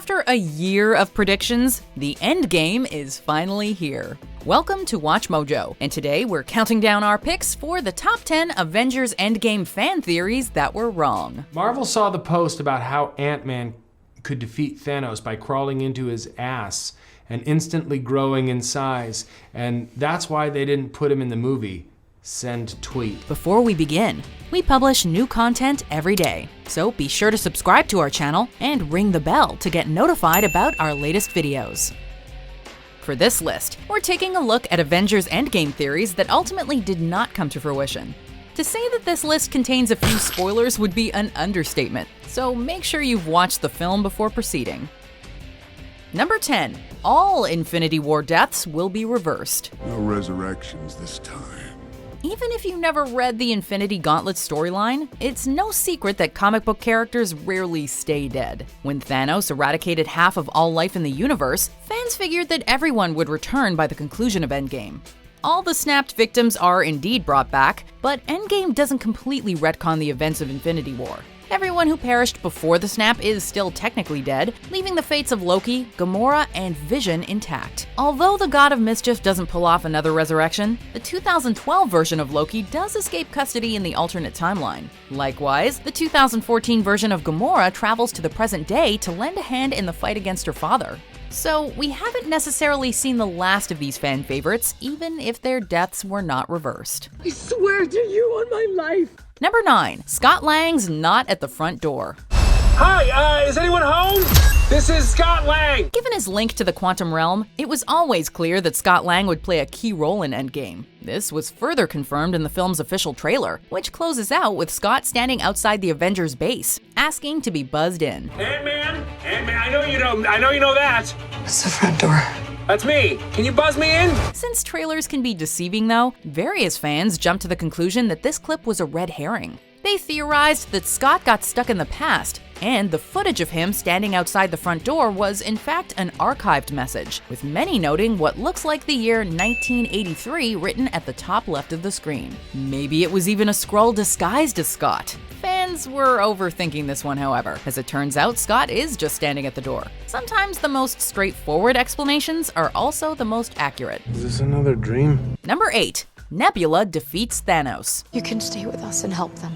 After a year of predictions, the endgame is finally here. Welcome to Watch Mojo, and today we're counting down our picks for the top 10 Avengers Endgame fan theories that were wrong. Marvel saw the post about how Ant-Man could defeat Thanos by crawling into his ass and instantly growing in size, and that's why they didn't put him in the movie. Send tweet. Before we begin, we publish new content every day, so be sure to subscribe to our channel and ring the bell to get notified about our latest videos. For this list, we're taking a look at Avengers Endgame theories that ultimately did not come to fruition. To say that this list contains a few spoilers would be an understatement, so make sure you've watched the film before proceeding. Number 10. All Infinity War deaths will be reversed. No resurrections this time. Even if you never read the Infinity Gauntlet storyline, it's no secret that comic book characters rarely stay dead. When Thanos eradicated half of all life in the universe, fans figured that everyone would return by the conclusion of Endgame. All the snapped victims are indeed brought back, but Endgame doesn't completely retcon the events of Infinity War. Everyone who perished before the snap is still technically dead, leaving the fates of Loki, Gamora, and Vision intact. Although the God of Mischief doesn't pull off another resurrection, the 2012 version of Loki does escape custody in the alternate timeline. Likewise, the 2014 version of Gamora travels to the present day to lend a hand in the fight against her father. So we haven't necessarily seen the last of these fan favorites, even if their deaths were not reversed. I swear to you on my life. Number 9. Scott Lang's not at the front door. Hi, is anyone home? This is Scott Lang! Given his link to the quantum realm, it was always clear that Scott Lang would play a key role in Endgame. This was further confirmed in the film's official trailer, which closes out with Scott standing outside the Avengers base, asking to be buzzed in. Ant-Man, I know you know that. It's the front door. That's me. Can you buzz me in? Since trailers can be deceiving though, various fans jumped to the conclusion that this clip was a red herring. They theorized that Scott got stuck in the past, and the footage of him standing outside the front door was in fact an archived message, with many noting what looks like the year 1983 written at the top left of the screen. Maybe it was even a Skrull disguised as Scott. Fans were overthinking this one, however. As it turns out, Scott is just standing at the door. Sometimes the most straightforward explanations are also the most accurate. Is this another dream? Number 8. Nebula defeats Thanos. You can stay with us and help them.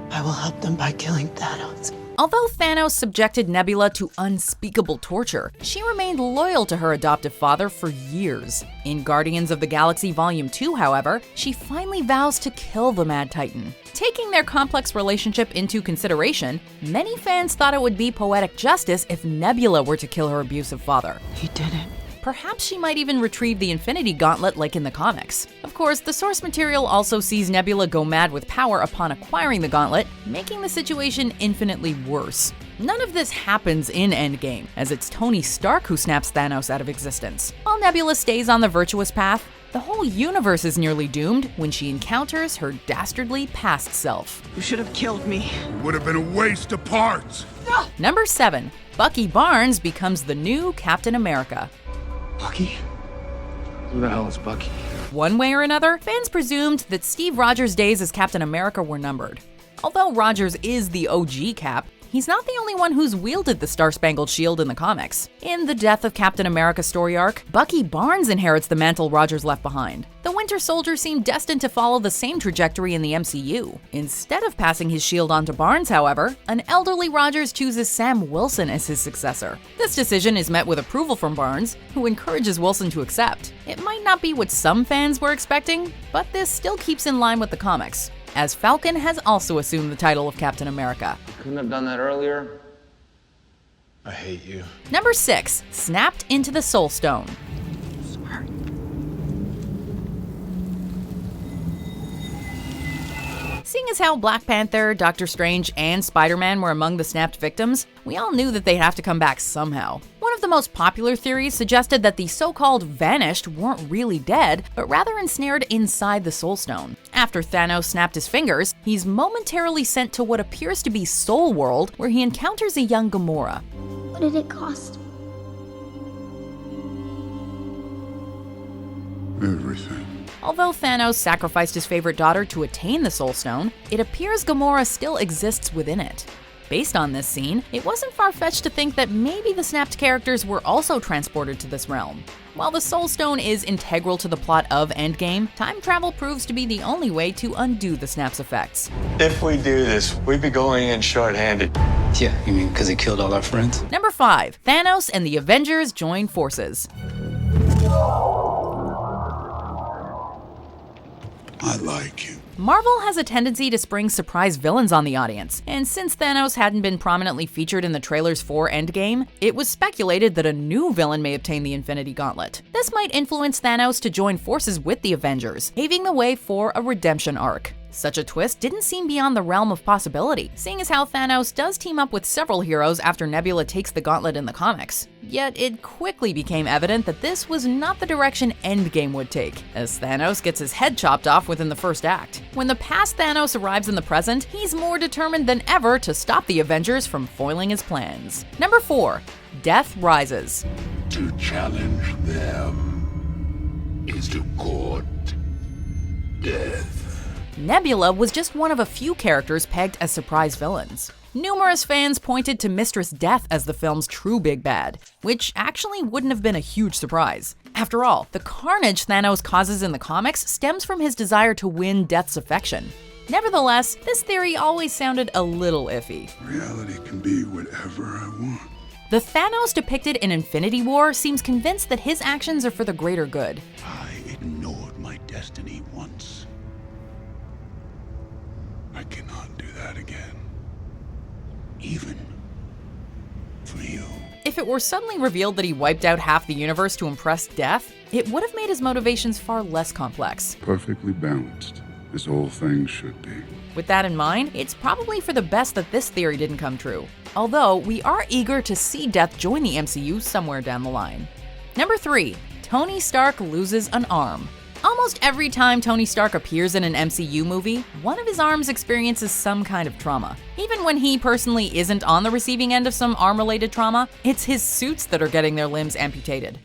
I will help them by killing Thanos. Although Thanos subjected Nebula to unspeakable torture, she remained loyal to her adoptive father for years. In Guardians of the Galaxy Volume 2, however, she finally vows to kill the Mad Titan. Taking their complex relationship into consideration, many fans thought it would be poetic justice if Nebula were to kill her abusive father. He did it. Perhaps she might even retrieve the Infinity Gauntlet like in the comics. Of course, the source material also sees Nebula go mad with power upon acquiring the gauntlet, making the situation infinitely worse. None of this happens in Endgame, as it's Tony Stark who snaps Thanos out of existence. While Nebula stays on the virtuous path, the whole universe is nearly doomed when she encounters her dastardly past self. You should have killed me. It would have been a waste of parts. Number 7. Bucky Barnes becomes the new Captain America. Bucky? Who the hell is Bucky? One way or another, fans presumed that Steve Rogers' days as Captain America were numbered. Although Rogers is the OG Cap, he's not the only one who's wielded the Star-Spangled Shield in the comics. In the Death of Captain America story arc, Bucky Barnes inherits the mantle Rogers left behind. The Winter Soldier seemed destined to follow the same trajectory in the MCU. Instead of passing his shield on to Barnes, however, an elderly Rogers chooses Sam Wilson as his successor. This decision is met with approval from Barnes, who encourages Wilson to accept. It might not be what some fans were expecting, but this still keeps in line with the comics, as Falcon has also assumed the title of Captain America. Couldn't have done that earlier. I hate you. Number 6. Snapped into the Soul Stone. Seeing as how Black Panther, Doctor Strange, and Spider-Man were among the snapped victims, we all knew that they'd have to come back somehow. One of the most popular theories suggested that the so-called vanished weren't really dead, but rather ensnared inside the Soul Stone. After Thanos snapped his fingers, he's momentarily sent to what appears to be Soul World, where he encounters a young Gamora. What did it cost? Everything. Although Thanos sacrificed his favorite daughter to attain the Soul Stone, it appears Gamora still exists within it. Based on this scene, it wasn't far-fetched to think that maybe the snapped characters were also transported to this realm. While the Soul Stone is integral to the plot of Endgame, time travel proves to be the only way to undo the snap's effects. If we do this, we'd be going in short-handed. Yeah, you mean because he killed all our friends? Number 5. Thanos and the Avengers join forces. I like you. Marvel has a tendency to spring surprise villains on the audience, and since Thanos hadn't been prominently featured in the trailers for Endgame, it was speculated that a new villain may obtain the Infinity Gauntlet. This might influence Thanos to join forces with the Avengers, paving the way for a redemption arc. Such a twist didn't seem beyond the realm of possibility, seeing as how Thanos does team up with several heroes after Nebula takes the gauntlet in the comics. Yet it quickly became evident that this was not the direction Endgame would take, as Thanos gets his head chopped off within the first act. When the past Thanos arrives in the present, he's more determined than ever to stop the Avengers from foiling his plans. Number 4. Death Rises. To challenge them is to court death. Nebula was just one of a few characters pegged as surprise villains. Numerous fans pointed to Mistress Death as the film's true big bad, which actually wouldn't have been a huge surprise. After all, the carnage Thanos causes in the comics stems from his desire to win Death's affection. Nevertheless, this theory always sounded a little iffy. Reality can be whatever I want. The Thanos depicted in Infinity War seems convinced that his actions are for the greater good. I ignored my destiny once. I cannot do that again. Even for you. If it were suddenly revealed that he wiped out half the universe to impress Death, it would have made his motivations far less complex. Perfectly balanced, as all things should be. With that in mind, it's probably for the best that this theory didn't come true. Although, we are eager to see Death join the MCU somewhere down the line. Number 3. Tony Stark loses an arm. Almost every time Tony Stark appears in an MCU movie, one of his arms experiences some kind of trauma. Even when he personally isn't on the receiving end of some arm-related trauma, it's his suits that are getting their limbs amputated.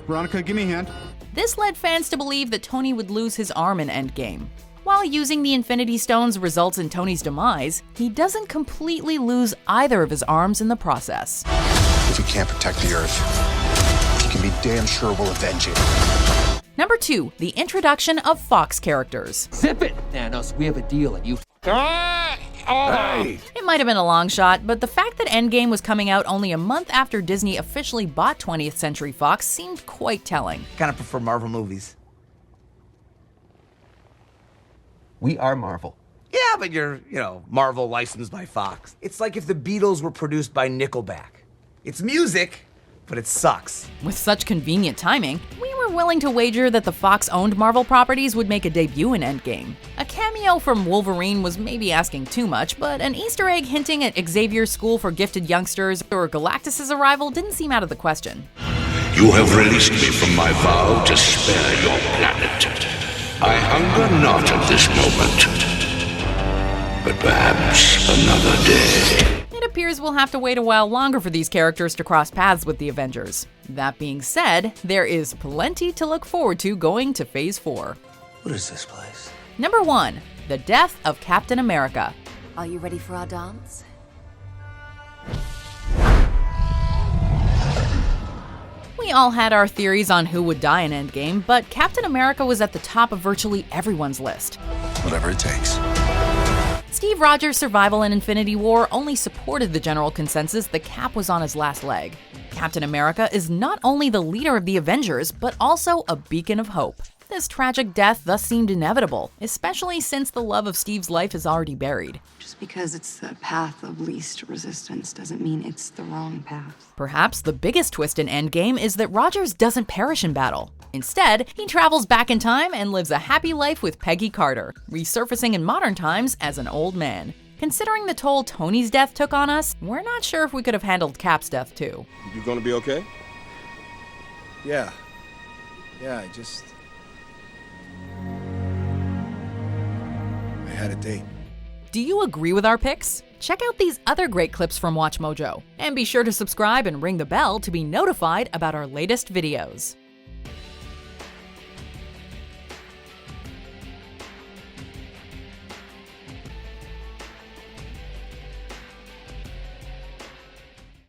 Veronica, give me a hand. This led fans to believe that Tony would lose his arm in Endgame. While using the Infinity Stones results in Tony's demise, he doesn't completely lose either of his arms in the process. If you can't protect the Earth, you can be damn sure we'll avenge it. Number 2. The introduction of Fox characters. Zip it, Thanos. We have a deal and you... Hey! It might have been a long shot, but the fact that Endgame was coming out only a month after Disney officially bought 20th Century Fox seemed quite telling. Kind of prefer Marvel movies. We are Marvel. Yeah, but you're, Marvel licensed by Fox. It's like if the Beatles were produced by Nickelback. It's music, but it sucks. With such convenient timing, we were willing to wager that the Fox-owned Marvel properties would make a debut in Endgame. A cameo from Wolverine was maybe asking too much, but an Easter egg hinting at Xavier's School for Gifted Youngsters or Galactus' arrival didn't seem out of the question. You have released me from my vow to spare your planet. I hunger not at this moment, but perhaps another day. It appears we'll have to wait a while longer for these characters to cross paths with the Avengers. That being said, there is plenty to look forward to going to Phase 4. What is this place? Number 1. The death of Captain America. Are you ready for our dance? We all had our theories on who would die in Endgame, but Captain America was at the top of virtually everyone's list. Whatever it takes. Steve Rogers' survival in Infinity War only supported the general consensus that Cap was on his last leg. Captain America is not only the leader of the Avengers, but also a beacon of hope. This tragic death thus seemed inevitable, especially since the love of Steve's life is already buried. Just because it's the path of least resistance doesn't mean it's the wrong path. Perhaps the biggest twist in Endgame is that Rogers doesn't perish in battle. Instead, he travels back in time and lives a happy life with Peggy Carter, resurfacing in modern times as an old man. Considering the toll Tony's death took on us, we're not sure if we could have handled Cap's death too. You gonna be okay? Yeah, I had a date. Do you agree with our picks? Check out these other great clips from WatchMojo, and be sure to subscribe and ring the bell to be notified about our latest videos.